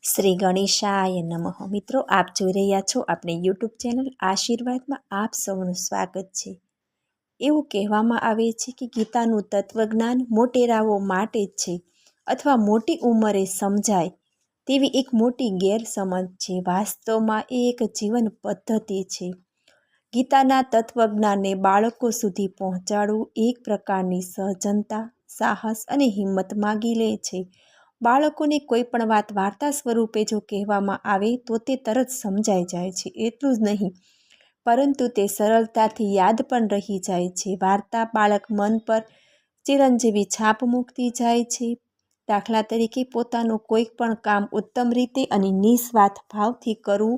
શ્રી ગણેશાય નમઃ. મિત્રો, આપ જોઈ રહ્યા છો આપણે યુટ્યુબ ચેનલ આશીર્વાદમાં આપ સૌનું સ્વાગત છે. એવું કહેવામાં આવે છે કે ગીતાનું તત્વજ્ઞાન મોટેરાઓ માટે જ છે અથવા મોટી ઉંમરે સમજાય તેવી એક મોટી ગેરસમજ છે. વાસ્તવમાં એ એક જીવન પદ્ધતિ છે. ગીતાના તત્વજ્ઞાનને બાળકો સુધી પહોંચાડવું એક પ્રકારની સહજનતા, સાહસ અને હિંમત માગી લે છે. બાળકોને કોઈ પણ વાત વાર્તા સ્વરૂપે જો કહેવામાં આવે તો તે તરત સમજાઈ જાય છે. એટલું જ નહીં, પરંતુ તે સરળતાથી યાદ પણ રહી જાય છે. વાર્તા બાળક મન પર ચિરંજીવી છાપ મૂકતી જાય છે. દાખલા તરીકે, પોતાનું કોઈ પણ કામ ઉત્તમ રીતે અને નિસ્વાર્થ ભાવથી કરવું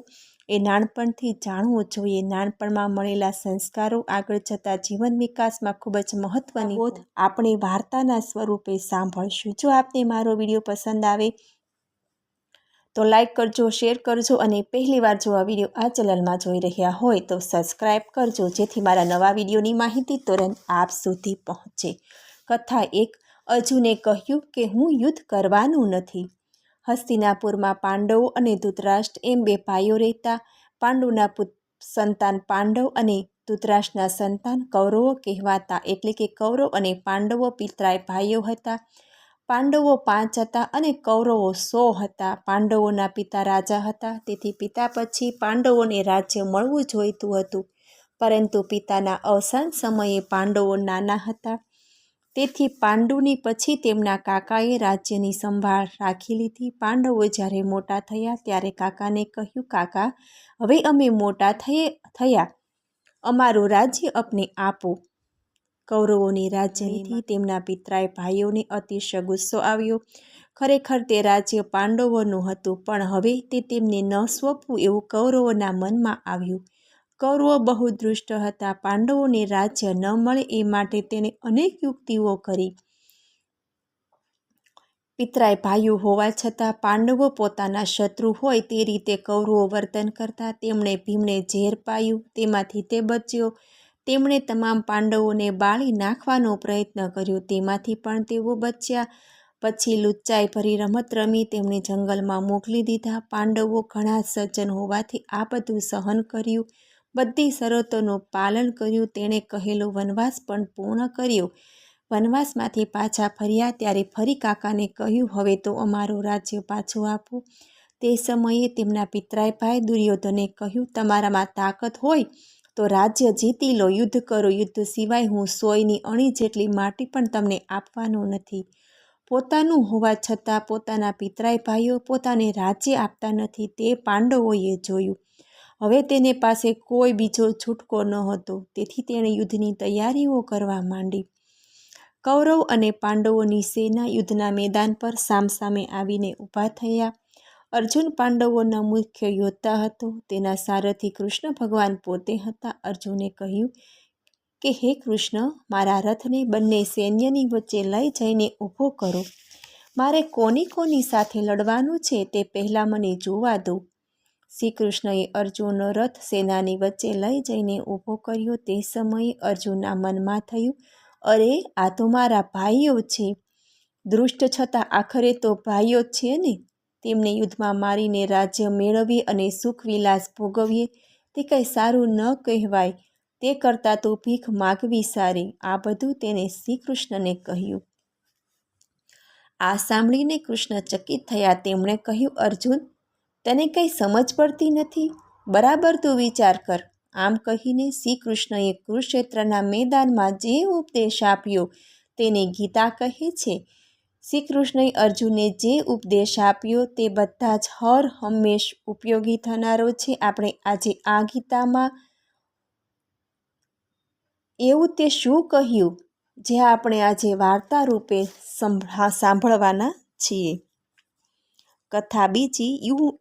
એ નાનપણથી જાણવું જોઈએ. નાનપણમાં મળેલા સંસ્કારો આગળ જતા જીવન વિકાસમાં ખૂબ જ મહત્વની બોધ આપણે વાર્તાના સ્વરૂપે સાંભળશું. જો આપને મારો વિડીયો પસંદ આવે તો લાઈક કરજો, શેર કરજો અને પહેલીવાર જો આ વિડીયો આ ચેનલમાં જોઈ રહ્યા હોય તો સબસ્ક્રાઈબ કરજો, જેથી મારા નવા વિડીયોની માહિતી તુરંત આપ સુધી પહોંચે. કથા 1. અર્જુને કહ્યું કે હું યુદ્ધ કરવાનું નથી. હસ્તિનાપુરમાં પાંડવો અને ધૃતરાષ્ટ્ર એમ બે ભાઈઓ રહેતા. પાંડુના સંતાન પાંડવ અને ધૃતરાષ્ટ્રના સંતાન કૌરવો કહેવાતા. એટલે કે કૌરવ અને પાંડવો પિતરાય ભાઈઓ હતા. પાંડવો 5 હતા અને કૌરવો 100 હતા. પાંડવોના પિતા રાજા હતા, તેથી પિતા પછી પાંડવોને રાજ્ય મળવું જોઈતું હતું. પરંતુ પિતાના અવસાન સમયે પાંડવો નાના હતા, તેથી પાંડુની પછી તેમના કાકાએ રાજ્યની સંભાળ રાખી લીધી. પાંડવો જ્યારે મોટા થયા ત્યારે કાકાને કહ્યું, કાકા, હવે અમે મોટા થયા, અમારું રાજ્ય અપને આપો. કૌરવોની રાજ્યનીતિ તેમના પિતરાય ભાઈઓને અતિશય ગુસ્સો આવ્યો. ખરેખર તે રાજ્ય પાંડવોનું હતું, પણ હવે તે તેમને ન સોંપવું એવું કૌરવોના મનમાં આવ્યું. કૌરવો બહુ દુષ્ટ હતા. પાંડવોને રાજ્ય ન મળે એ માટે તેણે અનેક યુક્તિઓ કરી. પિતરાય ભાઈઓ હોવા છતાં પાંડવો પોતાના શત્રુ હોય તે રીતે કૌરવો વર્તન કરતા. તેમણે ભીમને ઝેર પાયું, તેમાંથી તે બચ્યો. તેમણે તમામ પાંડવોને બાળી નાખવાનો પ્રયત્ન કર્યો, તેમાંથી પણ તેઓ બચ્યા. પછી લુચ્ચાઈ ભરી રમત રમી તેમણે જંગલમાં મોકલી દીધા. પાંડવો ઘણા સજ્જન હોવાથી આ બધું સહન કર્યું, બધી શરતોનું પાલન કર્યું. તેણે કહેલો વનવાસ પણ પૂર્ણ કર્યો. વનવાસમાંથી પાછા ફર્યા ત્યારે ફરી કાકાને કહ્યું, હવે તો અમારું રાજ્ય પાછું આપો. તે સમયે તેમના પિતરાય ભાઈ દુર્યોધને કહ્યું, તમારામાં તાકાત હોય તો રાજ્ય જીતી લો, યુદ્ધ કરો. યુદ્ધ સિવાય હું સોયની અણી જેટલી માટી પણ તમને આપવાનું નથી. પોતાનું હોવા છતાં પોતાના પિતરાય ભાઈઓ પોતાને રાજ્ય આપતા નથી, તે પાંડવોએ જોયું. હવે તેને પાસે કોઈ બીજો છૂટકો ન હતો, તેથી તેણે યુદ્ધની તૈયારીઓ કરવા માંડી. કૌરવ અને પાંડવોની સેના યુદ્ધના મેદાન પર સામસામે આવીને ઊભા થયા. અર્જુન પાંડવોના મુખ્ય યોદ્ધા હતો. તેના સારથી કૃષ્ણ ભગવાન પોતે હતા. અર્જુને કહ્યું કે હે કૃષ્ણ, મારા રથને બંને સૈન્યની વચ્ચે લઈ જઈને ઊભો કરો. મારે કોની સાથે લડવાનું છે તે પહેલાં મને જોવા દો. શ્રી કૃષ્ણએ અર્જુનનો રથ સેનાની વચ્ચે લઈ જઈને ઊભો કર્યો. તે સમયે અર્જુનના મનમાં થયું, અરે, આ તો મારા ભાઈઓ છે. દુષ્ટ છતાં આખરે તો ભાઈઓ જ છે ને. તેમને યુદ્ધમાં મારીને રાજ્ય મેળવીએ અને સુખ વિલાસ ભોગવીએ તે કંઈ સારું ન કહેવાય. તે કરતાં તો ભીખ માગવી સારી. આ બધું તેણે શ્રી કૃષ્ણને કહ્યું. આ સાંભળીને કૃષ્ણ ચકિત થયા. તેમણે કહ્યું, અર્જુન, તને કંઈ સમજ પડતી નથી. બરાબર તું વિચાર કર. આમ કહીને શ્રી કૃષ્ણએ કુરુક્ષેત્રના મેદાનમાં જે ઉપદેશ આપ્યો તેને ગીતા કહે છે. શ્રી કૃષ્ણએ અર્જુનને જે ઉપદેશ આપ્યો તે બધા જ હર હંમેશ ઉપયોગી થનારો છે. આપણે આજે આ ગીતામાં એવું તે શું કહ્યું જે આપણે આજે વાર્તા રૂપે સાંભળવાના છીએ. કથા 2.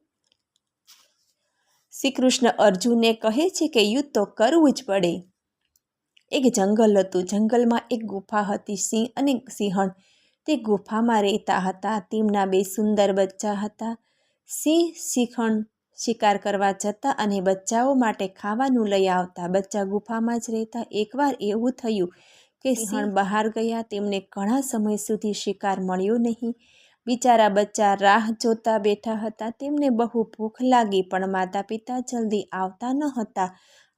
શ્રી કૃષ્ણ અર્જુનને કહે છે કે યુદ્ધ તો કરવું જ પડે. એક જંગલ હતું. જંગલમાં એક ગુફા હતી. સિંહ અને સિંહણ તે ગુફામાં રહેતા હતા. તેમના 2 સુંદર બચ્ચા હતા. સિંહ સિંહણ શિકાર કરવા જતા અને બચ્ચાઓ માટે ખાવાનું લઈ આવતા. બચ્ચા ગુફામાં જ રહેતા. એકવાર એવું થયું કે સિંહણ બહાર ગયા. તેમને ઘણા સમય સુધી શિકાર મળ્યો નહીં. બિચારા બચ્ચા રાહ જોતા બેઠા હતા. તેમને બહુ ભૂખ લાગી, પણ માતા પિતા જલ્દી આવતા ન હતા.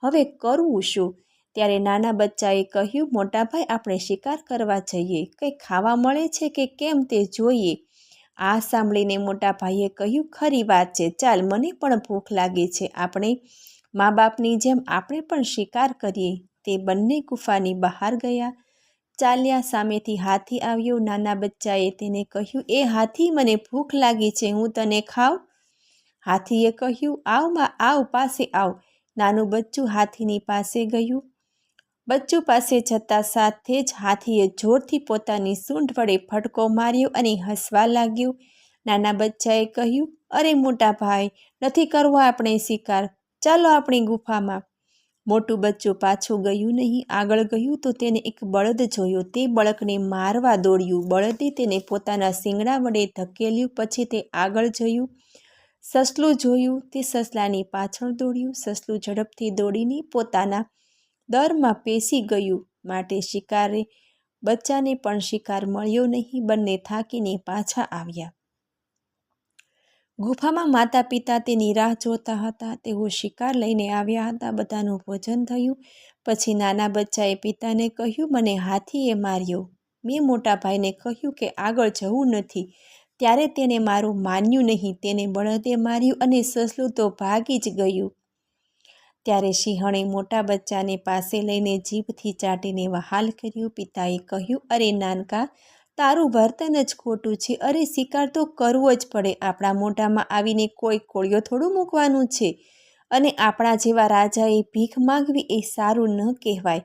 હવે કરવું શું? ત્યારે નાના બચ્ચાએ કહ્યું, મોટાભાઈ, આપણે શિકાર કરવા જઈએ. કંઈ ખાવા મળે છે કે કેમ તે જોઈએ. આ સાંભળીને મોટા ભાઈએ કહ્યું, ખરી વાત છે, ચાલ, મને પણ ભૂખ લાગી છે. આપણે મા બાપની જેમ આપણે પણ શિકાર કરીએ. તે બંને ગુફાની બહાર ગયા. ચાલ્યા. સામેથી હાથી આવ્યો. નાના બચ્ચાએ તેને કહ્યું, એ હાથી, મને ભૂખ લાગી છે, હું તને ખાઉં? હાથીએ કહ્યું, આવ પાસે આવ. નાનું બચ્ચું હાથીની પાસે ગયું. બચ્ચું પાસે જતા સાથે જ હાથીએ જોરથી પોતાની સૂંઢ વડે ફટકો માર્યો અને હસવા લાગ્યો. નાના બચ્ચાએ કહ્યું, અરે મોટા ભાઈ, નથી કરવો આપણે શિકાર, ચાલો આપણી ગુફામાં. મોટું બચ્ચું પાછું ગયું નહીં. આગળ ગયું તો તેને એક બળદ જોયો. તે બળદને મારવા દોડ્યું. બળદે તેને પોતાના શિંગડા વડે ધકેલ્યું. પછી તે આગળ જોયું. સસલું જોયું. તે સસલાની પાછળ દોડ્યું. સસલું ઝડપથી દોડીને પોતાના દરમાં પેસી ગયું. માટે શિકારે બચ્ચાને પણ શિકાર મળ્યો નહીં. બંને થાકીને પાછા આવ્યા. ગુફામાં માતા પિતા તેની રાહ જોતા હતા. તેઓ શિકાર લઈને આવ્યા હતા. બધાનું ભોજન થયું. પછી નાના બચ્ચાએ પિતાને કહ્યું, મને હાથીએ માર્યો. મેં મોટા ભાઈને કહ્યું કે આગળ જવું નથી. ત્યારે તેને મારું માન્યું નહીં. તેને બળદે માર્યું અને સસલું તો ભાગી જ ગયું. ત્યારે સિંહણે મોટા બચ્ચાને પાસે લઈને જીભથી ચાટીને વહાલ કર્યું. પિતાએ કહ્યું, અરે નાનકા, તારું વર્તન જ ખોટું છે. અરે શિકાર તો કરવો જ પડે. આપણા મોઢામાં આવીને કોઈ કોળિયો થોડું મૂકવાનું છે. અને આપણા જેવા રાજાએ ભીખ માંગવી એ સારું ન કહેવાય.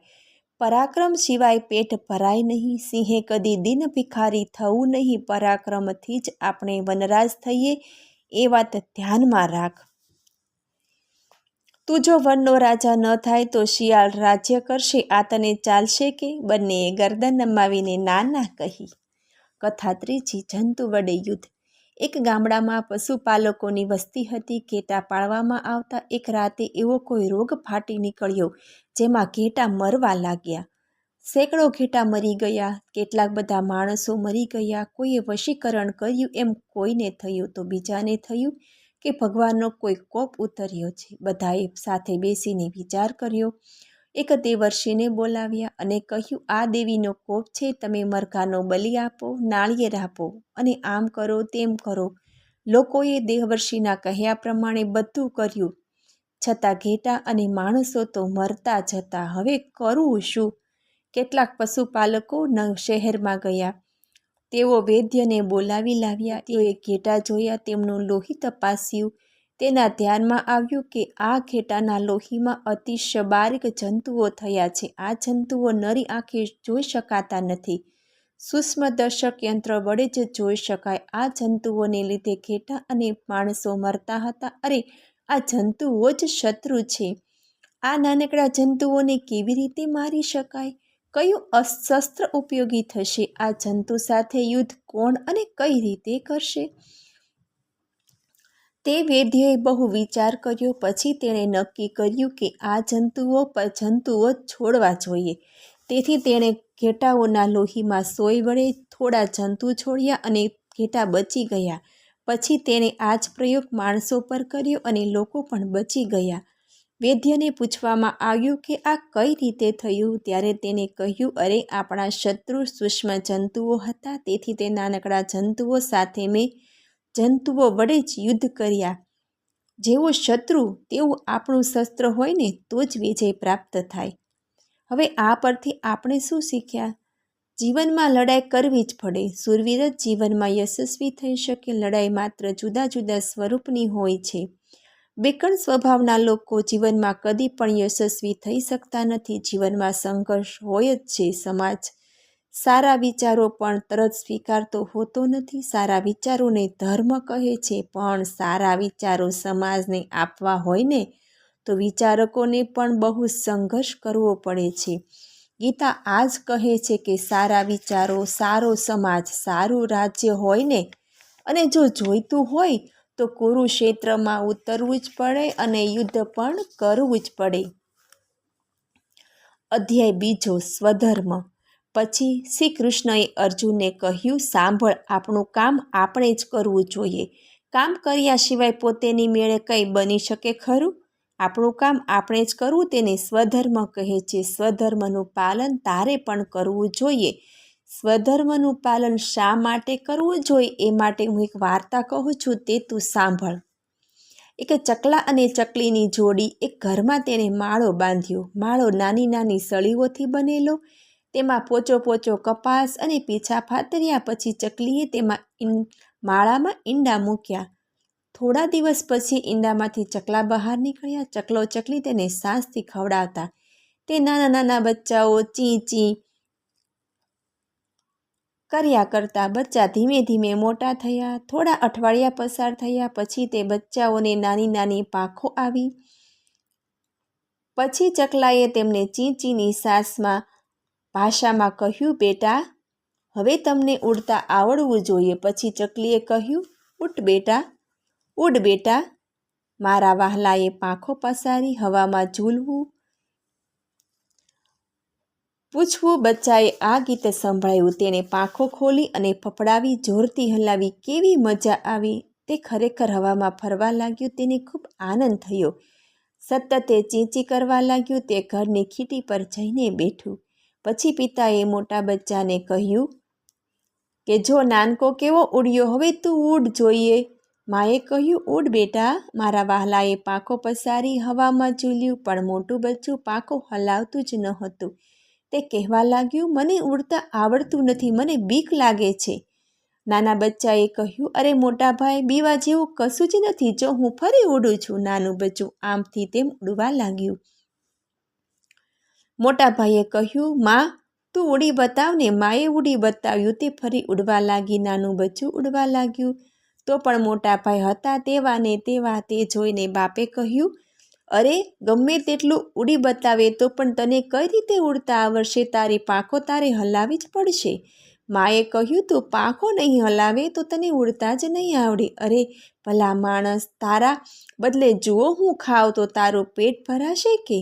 પરાક્રમ સિવાય પેટ ભરાય નહીં. સિંહે કદી દિન ભિખારી થવું નહીં. પરાક્રમથી જ આપણે વનરાજ થઈએ, એ વાત ધ્યાનમાં રાખ. તું જો વનનો રાજા ન થાય તો શિયાળ રાજ્ય કરશે. આ તને ચાલશે કે? બંનેએ ગરદન નમાવીને ના કહી. કથા ત્રીજી. જંતુ વડે યુદ્ધ. એક ગામડામાં પશુપાલકોની વસ્તી હતી. ઘેટાં પાળવામાં આવતા. એક રાતે એવો કોઈ રોગ ફાટી નીકળ્યો, જેમાં ઘેટાં મરવા લાગ્યા. સેંકડો ઘેટાં મરી ગયા. કેટલાક બધા માણસો મરી ગયા. કોઈએ વશીકરણ કર્યું એમ કોઈને થયું, તો બીજાને થયું કે ભગવાનનો કોઈ કોપ ઉતર્યો છે. બધાએ સાથે બેસીને વિચાર કર્યો. એક દેવર્ષિને બોલાવ્યા અને કહ્યું, આ દેવીનો કોપ છે. તમે મરઘાનો બલિ આપો, નાળિયેર આપો અને આમ કરો તેમ કરો. લોકોએ દેવર્ષિના કહ્યા પ્રમાણે બધું કર્યું, છતાં ઘેટાં અને માણસો તો મરતા જ હતા. હવે કરવું શું? કેટલાક પશુપાલકો શહેરમાં ગયા. તેઓ વૈદ્યને બોલાવી લાવ્યા. તેઓએ ઘેટાં જોયા, તેમનું લોહી તપાસ્યું. તેના ધ્યાનમાં આવ્યું કે આ ઘેટાના લોહીમાં અતિશય બારીક જંતુઓ થયા છે. આ જંતુઓ નરી આંખે જોઈ શકાતા નથી. સૂક્ષ્મદર્શક યંત્ર વડે જ જોઈ શકાય. આ જંતુઓને લીધે ઘેટાં અને માણસો મરતા હતા. અરે, આ જંતુઓ જ શત્રુ છે. આ નાનકડા જંતુઓને કેવી રીતે મારી શકાય? કયું શસ્ત્ર ઉપયોગી થશે? આ જંતુ સાથે યુદ્ધ કોણ અને કઈ રીતે કરશે? તે વૈદ્યએ બહુ વિચાર કર્યો. પછી તેણે નક્કી કર્યું કે આ જંતુઓ છોડવા જોઈએ. તેથી તેણે ઘેટાઓના લોહીમાં સોય વડે થોડા જંતુ છોડ્યા અને ઘેટાં બચી ગયા. પછી તેણે આ જ પ્રયોગ માણસો પર કર્યો અને લોકો પણ બચી ગયા. વૈદ્યને પૂછવામાં આવ્યું કે આ કઈ રીતે થયું? ત્યારે તેને કહ્યું, અરે, આપણા શત્રુ સૂક્ષ્મ જંતુઓ હતા. તેથી તે નાનકડા જંતુઓ સાથે મેં જંતુઓ વડે જ યુદ્ધ કર્યા. જેવો શત્રુ તેવું આપણું શસ્ત્ર હોય ને, તો જ વિજય પ્રાપ્ત થાય. હવે આ પરથી આપણે શું શીખ્યા? જીવનમાં લડાઈ કરવી જ પડે. શૂરવીર જ જીવનમાં યશસ્વી થઈ શકે. લડાઈ માત્ર જુદા જુદા સ્વરૂપની હોય છે. બેકણ સ્વભાવના લોકો જીવનમાં કદી પણ યશસ્વી થઈ શકતા નથી. જીવનમાં સંઘર્ષ હોય જ છે. સમાજ સારા વિચારો પણ તરત સ્વીકારતો હોતો નથી. સારા વિચારોને ધર્મ કહે છે, પણ સારા વિચારો સમાજને આપવા હોય ને, તો વિચારકોને પણ બહુ સંઘર્ષ કરવો પડે છે. ગીતા આ જ કહે છે કે સારા વિચારો, સારો સમાજ, સારું રાજ્ય હોય ને, અને જો જોઈતું હોય તો કુરુક્ષેત્રમાં ઉતરવું જ પડે અને યુદ્ધ પણ કરવું જ પડે. અધ્યાય બીજો. સ્વધર્મ. પછી શ્રી કૃષ્ણએ અર્જુનને કહ્યું, સાંભળ, આપણું કામ આપણે જ કરવું જોઈએ. કામ કર્યા સિવાય પોતેની મેળે કંઈ બની શકે ખરું? આપણું કામ આપણે જ કરવું તેને સ્વધર્મ કહે છે. સ્વધર્મનું પાલન તારે પણ કરવું જોઈએ. સ્વધર્મનું પાલન શા માટે કરવું જોઈએ એ માટે હું એક વાર્તા કહું છું, તે તું સાંભળ. એક ચકલા અને ચકલીની જોડી એક ઘરમાં તેણે માળો બાંધ્યો. માળો નાની નાની સળીઓથી બનેલો. તેમાં પોચો પોચો કપાસ અને પીછા ફાતર્યા. પછી ચકલીએ તેમાં માળામાં ઈંડા મૂક્યા. થોડા દિવસ પછી ઈંડામાંથી ચકલા બહાર નીકળ્યા. ચકલો ચકલી તેને સાંસથી ખવડાવતા. તે નાના નાના બચ્ચાઓ ચી ચી કર્યા કરતા. બચ્ચા ધીમે ધીમે મોટા થયા. થોડા અઠવાડિયા પસાર થયા પછી તે બચ્ચાઓને નાની નાની પાંખો આવી. પછી ચકલાએ તેમને ચીંચીની ભાષામાં કહ્યું, બેટા, હવે તમને ઉડતા આવડવું જોઈએ. પછી ચકલીએ કહ્યું, ઉડ બેટા. મારા વહાલાએ પાંખો પસારી હવામાં ઝૂલવું પૂછવું. બચ્ચાએ આ ગીત સંભળાયું. તેણે પાંખો ખોલી અને ફફડાવી, જોરથી હલાવી. કેવી મજા આવી! તે ખરેખર હવામાં ફરવા લાગ્યું. તેને ખૂબ આનંદ થયો. સતત તે ચીંચી કરવા લાગ્યું. તે ઘરની ખીટી પર જઈને બેઠું. પછી પિતાએ મોટા બચ્ચાને કહ્યું કે જો નાનકો કેવો ઉડ્યો, હવે તું ઉડ જોઈએ. માએ કહ્યું, ઉડ બેટા. મારા વહાલાએ પાંખો પસારી હવામાં ઝૂલ્યું. પણ મોટું બચ્ચું પાંખો હલાવતું જ ન હતું. તે કહેવા લાગ્યું, મને ઉડતા આવડતું નથી, મને બીક લાગે છે. નાના બચ્ચાએ કહ્યું, અરે મોટા ભાઈ, બીવા જેવું કશું જ નથી. જો હું ફરી ઉડું છું. નાનું બચ્ચું આમથી તેમ ઉડવા લાગ્યું. મોટા ભાઈએ કહ્યું, માં, તું ઉડી બતાવ ને. માએ ઉડી બતાવ્યું. તે ફરી ઉડવા લાગી. નાનું બચ્ચું ઉડવા લાગ્યું. તો પણ મોટા ભાઈ હતા તેવા ને તેવા. તે જોઈને બાપે કહ્યું, અરે, ગમે તેટલું ઉડી બતાવે તો પણ તને કઈ રીતે ઉડતા આવડશે? તારી પાંખો તારે હલાવી જ પડશે. માએ કહ્યું, તું પાંખો નહીં હલાવે તો તને ઉડતા જ નહીં આવડે. અરે ભલા માણસ, તારા બદલે જુઓ હું ખાવ તો તારું પેટ ભરાશે કે?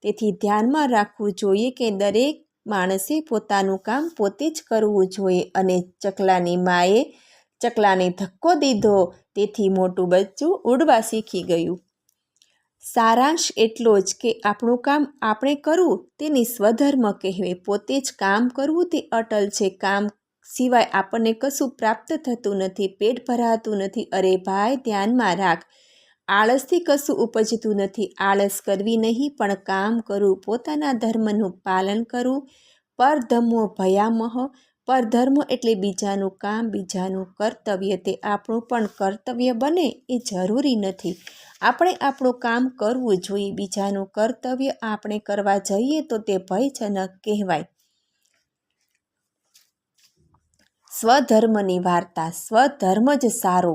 તેથી ધ્યાનમાં રાખવું જોઈએ કે દરેક માણસે પોતાનું કામ પોતે જ કરવું જોઈએ. અને ચકલાની માએ ચકલાને ધક્કો દીધો. તેથી મોટું બચ્ચું ઉડવા શીખી ગયું. સારાંશ એટલો જ કે આપણું કામ આપણે કરવું તેને સ્વધર્મ કહેવાય. પોતે જ કામ કરવું તે અટલ છે. કામ સિવાય આપણને કશું પ્રાપ્ત થતું નથી, પેટ ભરાતું નથી. અરે ભાઈ, ધ્યાનમાં રાખ. આળસથી કશું ઉપજતું નથી. આળસ કરવી નહીં, પણ કામ કરવું, પોતાના ધર્મનું પાલન કરવું. પરધર્મો ભયામહ. પરધર્મ એટલે બીજાનું કામ, બીજાનું કર્તવ્ય. તે આપણું પણ કર્તવ્ય બને એ જરૂરી નથી. આપણે આપણું કામ કરવું જોઈએ. બીજાનું કર્તવ્ય આપણે કરવા જઈએ તો તે ભયજનક કહેવાય. સ્વધર્મની વાર્તા. સ્વધર્મ જ સારો.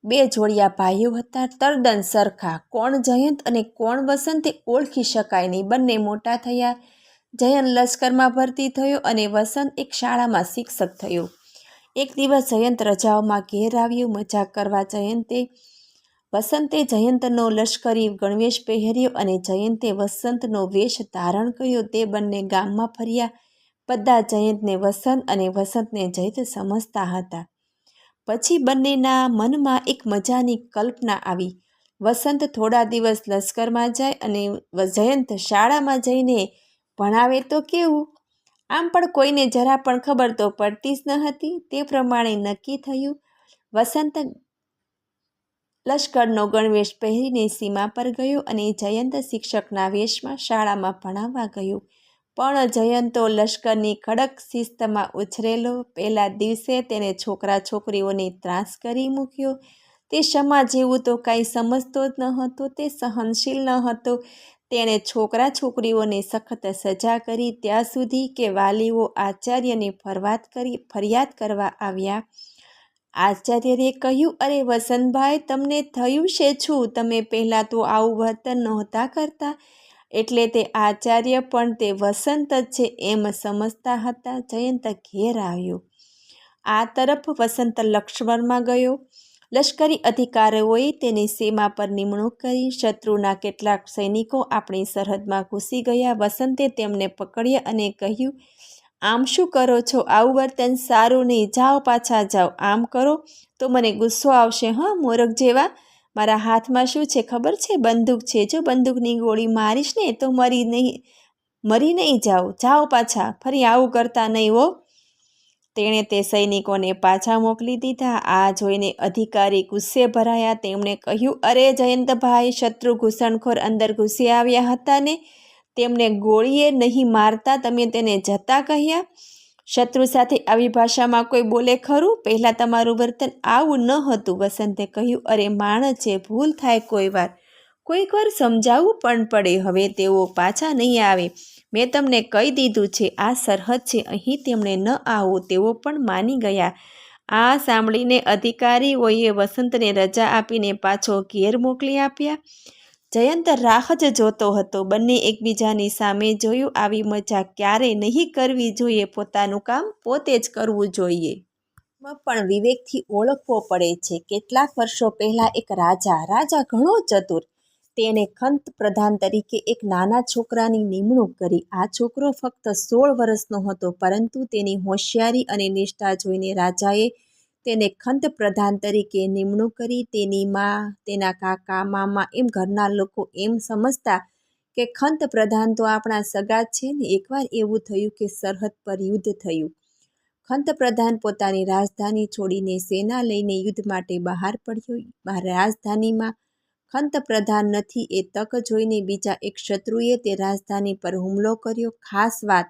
બે જોડિયા ભાઈઓ હતા, તદ્દન સરખા. કોણ જયંત અને કોણ વસંત તે ઓળખી શકાય નહીં. બંને મોટા થયા. જયંત લશ્કરમાં ભરતી થયો અને વસંત એક શાળામાં શિક્ષક થયો. એક દિવસ જયંત રજાઓમાં ઘેર આવ્યો. મજાક કરવા વસંતે જયંતનો લશ્કરી ગણવેશ પહેર્યો અને જયંતે વસંતનો વેશ ધારણ કર્યો. તે બંને ગામમાં ફર્યા. બધા જયંતને વસંત અને વસંતને જયંત સમજતા હતા. પછી બંનેના મનમાં એક મજાની કલ્પના આવી. વસંત થોડા દિવસ લશ્કરમાં જાય અને જયંત શાળામાં જઈને ભણાવે તો કેવું? આમ પણ કોઈને જરા પણ ખબર તો પડતી જ ન હતી. તે પ્રમાણે નક્કી થયું. વસંત લશ્કરનો ગણવેશ પહેરીને સીમા પર ગયો અને જયંત શિક્ષકના વેશમાં શાળામાં ભણાવવા ગયો. પણ જયંત તો લશ્કરની કડક શિસ્તમાં ઉછરેલો. પહેલા દિવસે તેને છોકરા છોકરીઓને ત્રાસ કરી મૂક્યો. તે સમાજ જેવું તો કાંઈ સમજતો જ ન હતો. તે સહનશીલ ન હતો. તેણે છોકરા છોકરીઓને સખત સજા કરી ત્યાં સુધી કે વાલીઓ આચાર્યને ફરિયાદ કરવા આવ્યા. આચાર્યએ કહ્યું, અરે વસંતભાઈ, તમને થયું છે શું? તમે પહેલાં તો આવું વર્તન નહોતા કરતા. એટલે તે આચાર્ય પણ તે વસંત જ છે એમ સમજતા હતા. જયંત ઘેર આવ્યો. આ તરફ વસંત લશ્કરમાં ગયો. લશ્કરી અધિકારીઓએ તેની સીમા પર નિમણૂક કરી. શત્રુના કેટલાક સૈનિકો આપણી સરહદમાં ઘૂસી ગયા. વસંતે તેમને પકડ્યા અને કહ્યું, આમ શું કરો છો? આવું વર્તન સારું નહીં. જાઓ, પાછા જાઓ. આમ કરો તો મને ગુસ્સો આવશે. હા, મોરગ જેવા. મારા હાથમાં શું છે ખબર છે? બંદૂક છે. જો બંદૂકની ગોળી મારીશ ને તો મરી નહીં જાઓ. જાઓ પાછા. ફરી આવું કરતા નહીં હો. તેણે તે સૈનિકોને પાછા મોકલી દીધા. આ જોઈને અધિકારી ગુસ્સે ભરાયા. તેમણે કહ્યું, અરે જયંતભાઈ, શત્રુ ઘૂસણખોર અંદર ઘૂસી આવ્યા હતા ને, તેમને ગોળીએ નહીં મારતા તમે તેને જતા કહ્યા? શત્રુ સાથે આવી ભાષામાં કોઈ બોલે ખરું? પહેલાં તમારું વર્તન આવું ન હતું. વસંતે કહ્યું, અરે માણસ છે, ભૂલ થાય કોઈક વાર સમજાવવું પણ પડે. હવે તેઓ પાછા નહીં આવે. મેં તમને કહી દીધું છે, આ સરહદ છે, અહીં તેમણે ન આવવું. તેઓ પણ માની ગયા. આ સાંભળીને અધિકારીઓએ વસંતને રજા આપીને પાછો ઘેર મોકલી આપ્યા. જયંત રાહ જ જોતો હતો. બંને એકબીજાની સામે જોયું. આવી મજા ક્યારેય નહીં કરવી જોઈએ. પોતાનું કામ પોતે જ કરવું જોઈએ. પણ વિવેકથી ઓળખવો પડે છે. કેટલાક વર્ષો પહેલાં એક રાજા ઘણો ચતુર. તેણે ખંત પ્રધાન તરીકે એક નાના છોકરાની નિમણૂક કરી. આ છોકરો ફક્ત 16 વર્ષનો હતો, પરંતુ તેની હોશિયારી અને નિષ્ઠા જોઈને રાજાએ તેને ખંત પ્રધાન તરીકે નિમણૂક કરી. તેની મા, તેના કાકા, મામા એમ ઘરના લોકો એમ સમજતા કે ખંત પ્રધાન તો આપણા સગા છે ને. એકવાર એવું થયું કે સરહદ પર યુદ્ધ થયું. ખંત પ્રધાન પોતાની રાજધાની છોડીને સેના લઈને યુદ્ધ માટે બહાર પડ્યો. રાજધાનીમાં ખંત પ્રધાન નથી એ તક જોઈને બીજા એક શત્રુએ તે રાજધાની પર હુમલો કર્યો. ખાસ વાત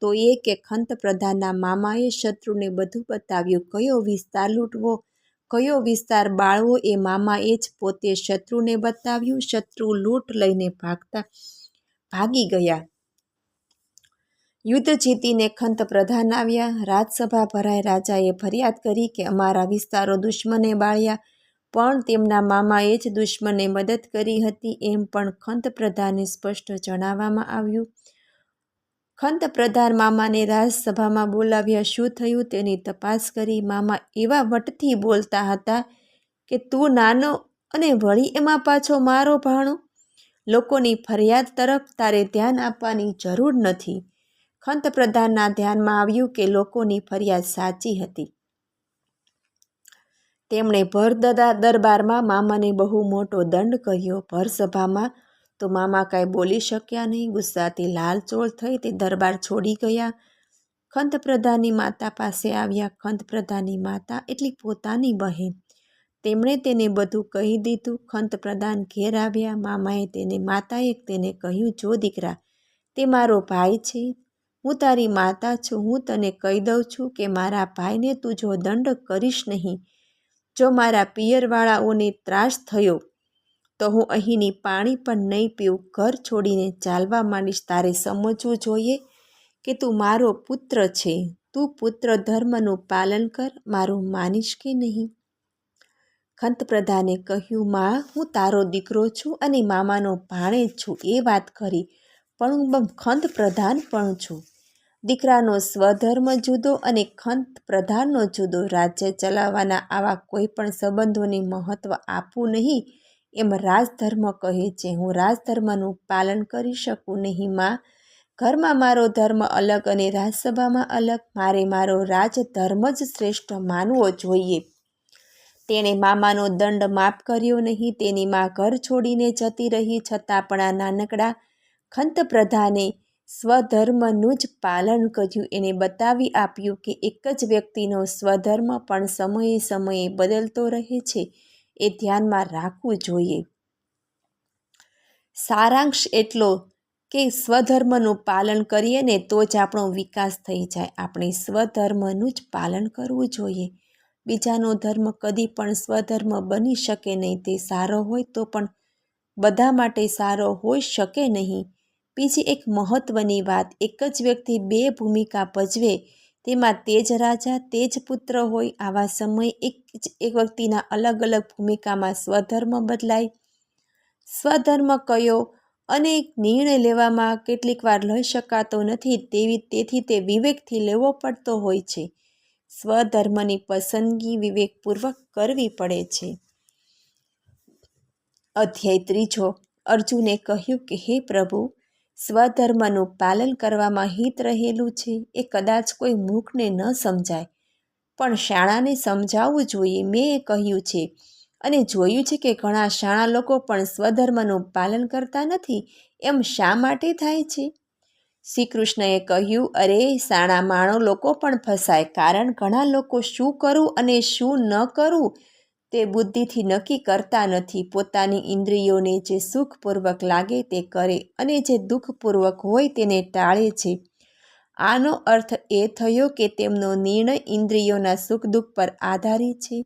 તો એ કે ખંત પ્રધાનના મામાએ શત્રુને બધું બતાવ્યું. કયો વિસ્તાર લૂંટવો, કયો વિસ્તાર બાળવો એ મામાએ જ પોતે શત્રુને બતાવ્યું. શત્રુ લૂંટ લઈને ભાગી ગયા. યુદ્ધ જીતીને ખંત પ્રધાન આવ્યા. રાજસભા ભરાઈ. રાજાએ ફરિયાદ કરી કે અમારા વિસ્તારો દુશ્મને બાળ્યા, પણ તેમના મામાએ જ દુશ્મને મદદ કરી હતી એમ પણ ખંત પ્રધાનને સ્પષ્ટ જણાવવામાં આવ્યું. ખંત પ્રધાન મામાને રાજસભામાં બોલાવ્યા. શું થયું તેની તપાસ કરી. મામા એવા વટથી બોલતા હતા કે તું નાનો અને વળી એમાં પાછો મારો ભાણો. લોકોની ફરિયાદ તરફ તારે ધ્યાન આપવાની જરૂર નથી. ખંત પ્રધાનના ધ્યાનમાં આવ્યું કે લોકોની ફરિયાદ સાચી હતી. તેમણે ભર દરબારમાં મામાને બહુ મોટો દંડ કર્યો. ભર સભામાં તો મામા કાંઈ બોલી શક્યા નહીં. ગુસ્સાથી લાલચોળ થઈ તે દરબાર છોડી ગયા. ખંત પ્રધાનની માતા પાસે આવ્યા. ખંત પ્રધાનની માતા એટલી પોતાની બહેન. તેમણે તેને બધું કહી દીધું. ખંત પ્રધાન ઘેર આવ્યા. માતાએ તેને કહ્યું, જો દીકરા, તે મારો ભાઈ છે, હું તારી માતા છું. હું તને કહી દઉં છું કે મારા ભાઈને તું જો દંડ કરીશ નહીં, જો મારા પિયરવાળાઓને ત્રાસ થયો તો હું અહીંની પાણી પણ નહીં પીવું, ઘર છોડીને ચાલવા માંડીશ. તારે સમજવું જોઈએ કે તું મારો પુત્ર છે. તું પુત્ર ધર્મનું પાલન કર. મારું માનીશ કે નહીં? ખંત પ્રધાને કહ્યું, માં, હું તારો દીકરો છું અને મામાનો ભાણેજ છું, એ વાત ખરી, પણ હું ખંત પ્રધાન પણ છું. દીકરાનો સ્વધર્મ જુદો અને ખંત પ્રધાનનો જુદો. રાજ્ય ચલાવવાના આવા કોઈ પણ સંબંધોને મહત્વ આપવું નહીં એમ રાજધર્મ કહે છે. હું રાજધર્મનું પાલન કરી શકું નહીં માં. ઘરમાં મારો ધર્મ અલગ અને રાજસભામાં અલગ. મારે મારો રાજધર્મ જ શ્રેષ્ઠ માનવો જોઈએ. તેણે મામાનો દંડ માફ કર્યો નહીં. તેની મા ઘર છોડીને જતી રહી. છતાં પણ આ નાનકડા ખંત પ્રધાને સ્વધર્મનું જ પાલન કર્યું. એને બતાવી આપ્યું કે એક જ વ્યક્તિનો સ્વધર્મ પણ સમયે સમયે બદલતો રહે છે. એ ધ્યાનમાં રાખવું જોઈએ. સારાંશ એટલો કે સ્વધર્મનું પાલન કરીએ ને તો જ આપણો વિકાસ થઈ જાય. આપણે સ્વધર્મનું જ પાલન કરવું જોઈએ. બીજાનો ધર્મ કદી પણ સ્વધર્મ બની શકે નહીં. તે સારો હોય તો પણ બધા માટે સારો હોઈ શકે નહીં. બીજી એક મહત્ત્વની વાત, એક જ વ્યક્તિ બે ભૂમિકા ભજવે તેમાં તે જ રાજા, તે જ પુત્ર હોય. આવા સમયે એક વ્યક્તિના અલગ અલગ ભૂમિકામાં સ્વધર્મ બદલાય. સ્વધર્મ કયો અને નિર્ણય લેવામાં કેટલીક વાર લઈ શકાતો નથી, તેથી તે વિવેકથી લેવો પડતો હોય છે. સ્વધર્મની પસંદગી વિવેકપૂર્વક કરવી પડે છે. અધ્યાય 3. અર્જુને કહ્યું કે હે પ્રભુ, સ્વધર્મનું પાલન કરવામાં હિત રહેલું છે એ કદાચ કોઈ મૂર્ખને ન સમજાય, પણ શાણાને સમજાવવું જોઈએ. મેં એ કહ્યું છે અને જોયું છે કે ઘણા શાણા લોકો પણ સ્વધર્મનું પાલન કરતા નથી. એમ શા માટે થાય છે? શ્રી કૃષ્ણએ કહ્યું, અરે શાણા માણો લોકો પણ ફસાય, કારણ ઘણા લોકો શું કરવું અને શું ન કરવું તે બુદ્ધિથી નક્કી કરતા નથી. પોતાની ઇન્દ્રિયોને જે સુખપૂર્વક લાગે તે કરે અને જે દુઃખપૂર્વક હોય તેને ટાળે છે. આનો અર્થ એ થયો કે તેમનો નિર્ણય ઇન્દ્રિયોના સુખ દુઃખ પર આધારિત છે.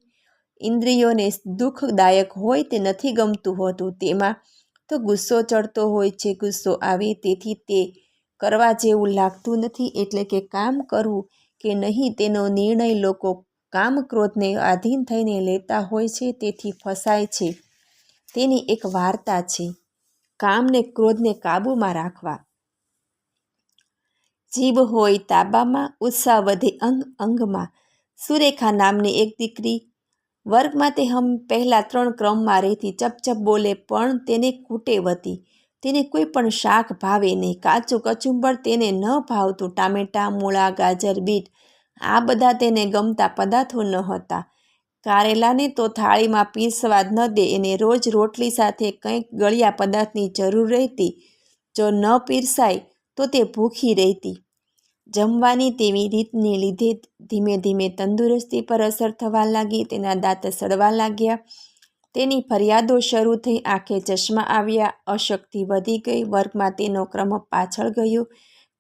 ઇન્દ્રિયોને દુઃખદાયક હોય તે નથી ગમતું હોતું, તેમાં તો ગુસ્સો ચડતો હોય છે. ગુસ્સો આવે તેથી તે કરવા જેવું લાગતું નથી, એટલે કે કામ કરવું કે નહીં તેનો નિર્ણય લોકો કામ ક્રોધને આધીન થઈને લેતા હોય છે, તેથી ફસાય છે. તેની એક વાર્તા છે, કામને ક્રોધને કાબૂમાં રાખવા. જીભ હોય તાબામાં, ઉત્સાહ વધે અંગ અંગમાં. સુરેખા નામની એક દીકરી વર્ગમાં તે પહેલા 3 ક્રમમાં રહેતી. ચપચપ બોલે પણ તેને કુટેવ હતી. તેને કોઈ પણ શાક ભાવે નહીં. કાચું કચુંબર તેને ન ભાવતું. ટામેટાં, મૂળા, ગાજર, બીટ આ બધા તેને ગમતા પદાર્થો ન હતા. કારેલાને તો થાળીમાં પીરસવા જ ન દે. એને રોજ રોટલી સાથે કંઈક ગળ્યા પદાર્થની જરૂર રહેતી. જો ન પીરસાય તો તે ભૂખી રહેતી. જમવાની તેવી રીતને લીધે ધીમે ધીમે તંદુરસ્તી પર અસર થવા લાગી. તેના દાંત સડવા લાગ્યા. તેની ફરિયાદો શરૂ થઈ. આંખે ચશ્મા આવ્યા. અશક્તિ વધી ગઈ. વર્ગમાં તેનો ક્રમ પાછળ ગયો,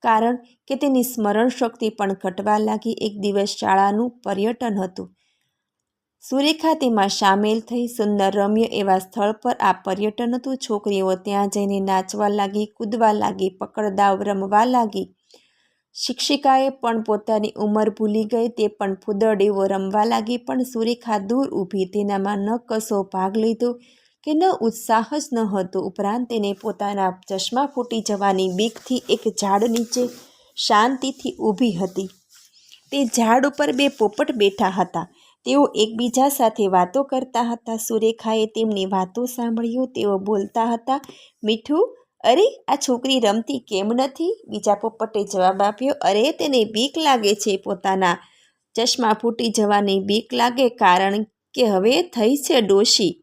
કારણ કે તેની સ્મરણ શક્તિ પણ ઘટવા લાગી. એક દિવસ શાળાનું પર્યટન હતું. સુરેખા તેમાં સામેલ થઈ. સુંદર રમ્ય એવા સ્થળ પર આ પર્યટન હતું. છોકરીઓ ત્યાં જઈને નાચવા લાગી, કૂદવા લાગી, પકડદાવ રમવા લાગી. શિક્ષિકાએ પણ પોતાની ઉંમર ભૂલી ગઈ. તે પણ ફૂદરડીઓ રમવા લાગી. પણ સુરેખા દૂર ઊભી. તેનામાં ન કશો ભાગ લીધો કે ન ઉત્સાહ જ ન હતો. ઉપરાંત તેને પોતાના ચશ્મા ફૂટી જવાની બીકથી એક ઝાડ નીચે શાંતિથી ઊભી હતી. તે ઝાડ ઉપર 2 પોપટ બેઠા હતા. તેઓ એકબીજા સાથે વાતો કરતા હતા. સુરેખાએ તેમની વાતો સાંભળ્યું. તેઓ બોલતા હતા, મીઠું, અરે આ છોકરી રમતી કેમ નથી? બીજા પોપટે જવાબ આપ્યો, અરે તેને બીક લાગે છે. પોતાના ચશ્મા ફૂટી જવાની બીક લાગે, કારણ કે હવે થઈ છે ડોશી.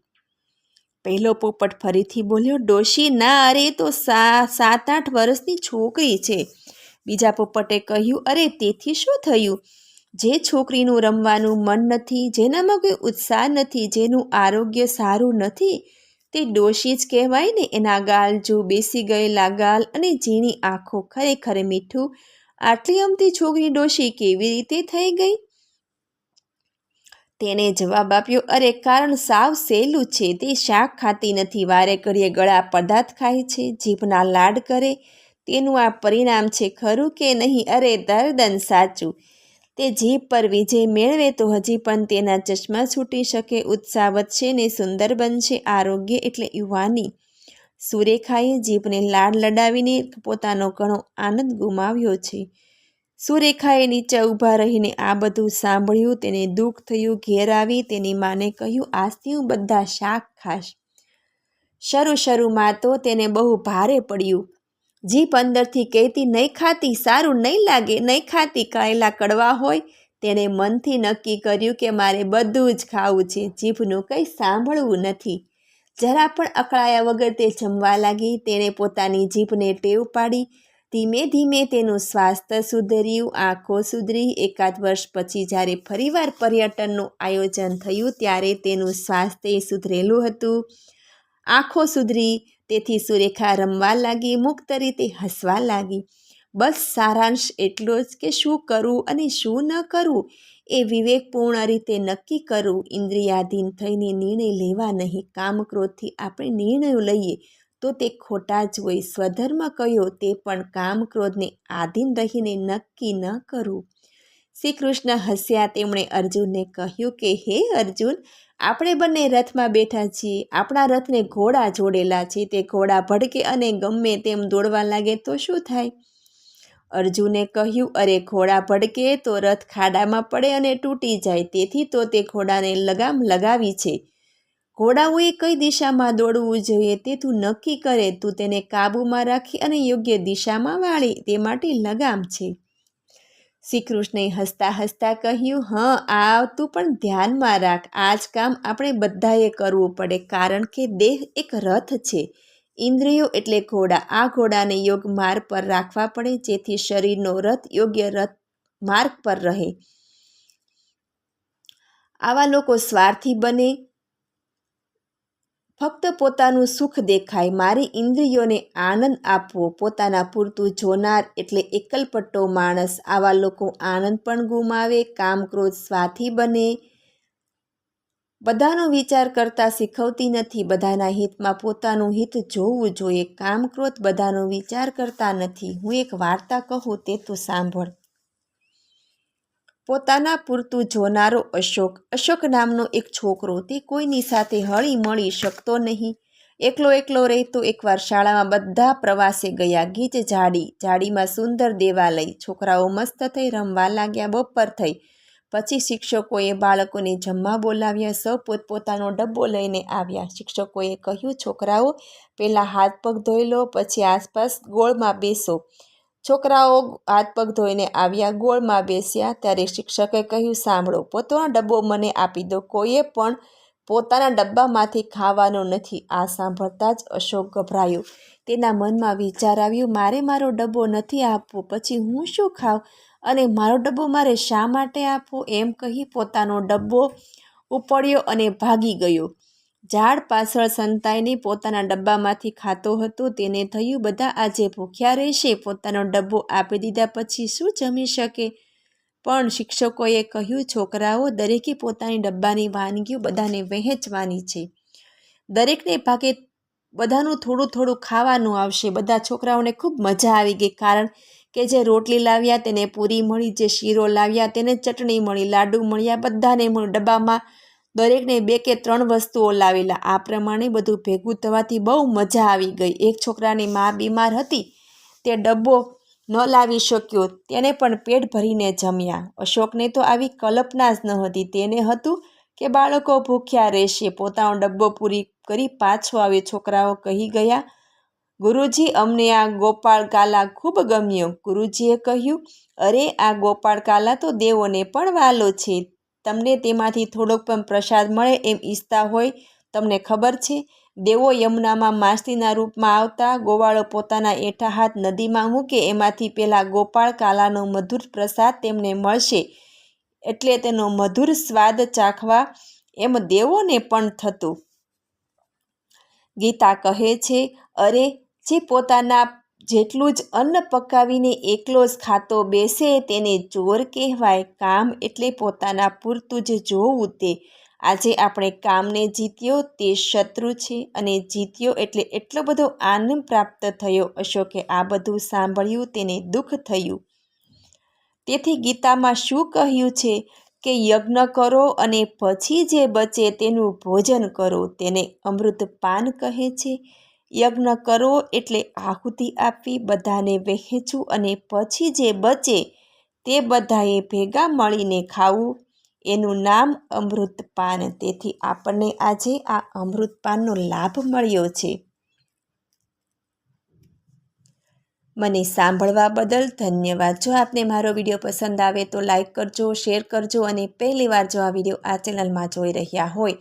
પહેલો પોપટ ફરીથી બોલ્યો, ડોશી ના, અરે તો 7-8 વર્ષની છોકરી છે. બીજા પોપટે કહ્યું, અરે તેથી શું થયું? જે છોકરીનું રમવાનું મન નથી, જેનામાં કોઈ ઉત્સાહ નથી, જેનું આરોગ્ય સારું નથી, તે ડોશી જ કહેવાય ને. એના ગાલ જો, બેસી ગયેલા ગાલ અને ઝીણી આંખો. ખરેખર મીઠું, આટલી અમથી છોકરી ડોશી કેવી રીતે થઈ ગઈ? તેને જવાબ આપ્યો, અરે કારણ સાવ સહેલું છે. તે શાક ખાતી નથી, વારે ઘડીએ ગળા પદાર્થ ખાય છે, જીભના લાડ કરે. તેનું આ પરિણામ છે, ખરું કે નહીં? અરે તદ્દન સાચું. તે જીભ પર વિજય મેળવે તો હજી પણ તેના ચશ્મા છૂટી શકે, ઉત્સાહ વધશે ને સુંદર બનશે. આરોગ્ય એટલે યુવાની. સુરેખાએ જીભને લાડ લડાવીને પોતાનો ઘણો આનંદ ગુમાવ્યો છે. સુરેખાએ નીચે ઊભા રહીને આ બધું સાંભળ્યું. તેને દુઃખ થયું. ઘેર આવી તેની માને કહ્યું, આજથી હું બધા શાક ખાશ. શરૂમાં તો તેને બહુ ભારે પડ્યું. જીભ અંદરથી કહેતી, નહીં ખાતી, સારું નહીં લાગે, નહીં ખાતી. કારેલા કડવા હોય. તેણે મનથી નક્કી કર્યું કે મારે બધું જ ખાવું છે, જીભનું કંઈ સાંભળવું નથી. જરા પણ અકળાયા વગર તે જમવા લાગી. તેણે પોતાની જીભને ટેવ પાડી. ધીમે ધીમે તેનું સ્વાસ્થ્ય સુધર્યું, આંખો સુધરી. એકાદ વર્ષ પછી જ્યારે ફરીવાર પર્યટનનું આયોજન થયું ત્યારે તેનું સ્વાસ્થ્ય સુધરેલું હતું, આંખો સુધરી. તેથી સુરેખા રમવા લાગી, મુક્ત રીતે હસવા લાગી. બસ સારાંશ એટલો જ કે શું કરવું અને શું ન કરવું એ વિવેકપૂર્ણ રીતે નક્કી કરવું. ઇન્દ્રિયાધીન થઈને નિર્ણય લેવા નહીં. કામ ક્રોધથી આપણે નિર્ણયો લઈએ તો તે ખોટા જ હોય. સ્વધર્મ કયો તે પણ કામ ક્રોધને આધીન રહીને નક્કી ન કરવું. શ્રી કૃષ્ણ હસ્યા. તેમણે અર્જુનને કહ્યું કે હે અર્જુન, આપણે બંને રથમાં બેઠા છીએ. આપણા રથને ઘોડા જોડેલા છે. તે ઘોડા ભડકે અને ગમે તેમ દોડવા લાગે તો શું થાય? અર્જુને કહ્યું, અરે ઘોડા ભડકે તો રથ ખાડામાં પડે અને તૂટી જાય. તેથી તો તે ઘોડાને લગામ લગાવી છે. ઘોડાઓએ કઈ દિશામાં દોડવું જોઈએ તે તું નક્કી કરે, તું તેને કાબૂમાં રાખી અને યોગ્ય દિશામાં વાળે, તે માટે લગામ છે. શ્રી કૃષ્ણએ હસતા હસતા કહ્યું, આ તું પણ ધ્યાનમાં રાખ, આ જ કામ આપણે બધાએ કરવું પડે, કારણ કે દેહ એક રથ છે. ઇન્દ્રિયો એટલે ઘોડા. આ ઘોડાને યોગ માર્ગ પર રાખવા પડે, જેથી શરીરનો રથ યોગ્ય રથ માર્ગ પર રહે. આવા લોકો સ્વાર્થી બને, ફક્ત પોતાનું સુખ દેખાય. મારી ઇન્દ્રિયોને આનંદ આપવો. પોતાના પૂરતું જોનાર એટલે એકલપટ્ટો માણસ. આવા લોકો આનંદ પણ ગુમાવે, કામ ક્રોધ સ્વાર્થી બને. બધાનો વિચાર કરતા શીખવતી નથી, બધાના હિતમાં પોતાનું હિત જોવું જોઈએ. કામ ક્રોધ બધાનો વિચાર કરતા નથી. હું એક વાર્તા કહું, તે તું સાંભળ. પોતાના પૂરતું જોનારો અશોક. અશોક નામનો એક છોકરો, તે કોઈની સાથે હળી મળી શકતો નહીં. એકલો એકલો રહેતો. એકવાર શાળામાં બધા પ્રવાસે ગયા. ગીચ જાડીમાં સુંદર દેવાલય. છોકરાઓ મસ્ત થઈ રમવા લાગ્યા. બપોર થઈ પછી શિક્ષકોએ બાળકોને જમવા બોલાવ્યા. સૌ પોતપોતાનો ડબ્બો લઈને આવ્યા. શિક્ષકોએ કહ્યું, છોકરાઓ પહેલાં હાથ પગ ધોઈ લો, પછી આસપાસ ગોળમાં બેસો. છોકરાઓ હાથ પગ ધોઈને આવ્યા, ગોળમાં બેસ્યા. ત્યારે શિક્ષકે કહ્યું, સાંભળો, પોતાનો ડબ્બો મને આપી દો. કોઈએ પણ પોતાના ડબ્બામાંથી ખાવાનું નથી. આ સાંભળતા જ અશોક ગભરાયો. તેના મનમાં વિચાર આવ્યો, મારે મારો ડબ્બો નથી આપવો, પછી હું શું ખાઉં, અને મારો ડબ્બો મારે શા માટે આપવો? એમ કહી પોતાનો ડબ્બો ઉપાડ્યો અને ભાગી ગયો. ઝાડ પાછળ સંતાઈને પોતાના ડબ્બામાંથી ખાતો હતો. તેને થયું, બધા આજે ભૂખ્યા રહેશે, પોતાનો ડબ્બો આપી દીધા પછી શું જમી શકે? પણ શિક્ષકોએ કહ્યું, છોકરાઓ, દરેકે પોતાની ડબ્બાની વાનગીઓ બધાને વહેંચવાની છે. દરેકને ભાગે બધાનું થોડું થોડું ખાવાનું આવશે. બધા છોકરાઓને ખૂબ મજા આવી ગઈ, કારણ કે જે રોટલી લાવ્યા તેને પૂરી મળી, જે શીરો લાવ્યા તેને ચટણી મળી, લાડુ મળ્યા, બધાને મળ્યું. ડબ્બામાં દરેકને 2 કે 3 વસ્તુઓ લાવેલા. આ પ્રમાણે બધું ભેગું થવાથી બહુ મજા આવી ગઈ. એક છોકરાની મા બીમાર હતી, તે ડબ્બો ન લાવી શક્યો, તેને પણ પેટ ભરીને જમ્યા. અશોકને તો આવી કલ્પના જ ન હતી. તેને હતું કે બાળકો ભૂખ્યા રહેશે. પોતાનો ડબ્બો પૂરી કરી પાછો આવ્યો. છોકરાઓ કહી ગયા, ગુરુજી, અમને આ ગોપાળ કાલા ખૂબ ગમ્યો. ગુરુજીએ કહ્યું, અરે, આ ગોપાળ કાલા તો દેવોને પણ વાલો છે. તમને તેમાંથી થોડોક પણ પ્રસાદ મળે એમ ઈચ્છતા હોય. તમને ખબર છે, દેવો યમુનામાં માછલીના રૂપમાં આવતા. ગોવાળો પોતાના એઠા હાથ નદીમાં મૂકે, એમાંથી પેલા ગોપાળ કાલાનો મધુર પ્રસાદ તેમને મળશે, એટલે તેનો મધુર સ્વાદ ચાખવા એમ દેવોને પણ થતું. ગીતા કહે છે, અરે, જે પોતાના જેટલું જ અન્ન પકાવીને એકલો જ ખાતો બેસે તેને ચોર કહેવાય. કામ એટલે પોતાના પૂરતું જ જોવું તે. આજે આપણે કામને જીત્યો તે શત્રુ છે, અને જીત્યો એટલે એટલો બધો આનંદ પ્રાપ્ત થયો. અશોકે આ બધું સાંભળ્યું, તેને દુઃખ થયું. તેથી ગીતામાં શું કહ્યું છે કે યજ્ઞ કરો અને પછી જે બચે તેનું ભોજન કરો, તેને અમૃતપાન કહે છે. યજ્ઞ કરવો એટલે આહુતિ આપવી, બધાને વહેંચવું અને પછી જે બચે તે બધાએ ભેગા મળીને ખાવું, એનું નામ અમૃતપાન. તેથી આપણને આજે આ અમૃતપાનનો લાભ મળ્યો છે. મને સાંભળવા બદલ ધન્યવાદ. જો આપને મારો વિડીયો પસંદ આવે તો લાઈક કરજો, શેર કરજો, અને પહેલીવાર જો આ વિડીયો આ ચેનલમાં જોઈ રહ્યા હોય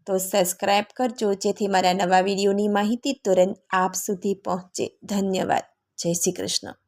તો સબસ્ક્રાઈબ કરજો, જેથી મારા નવા વિડીયોની માહિતી તુરંત આપ સુધી પહોંચે. ધન્યવાદ. જય શ્રી કૃષ્ણ.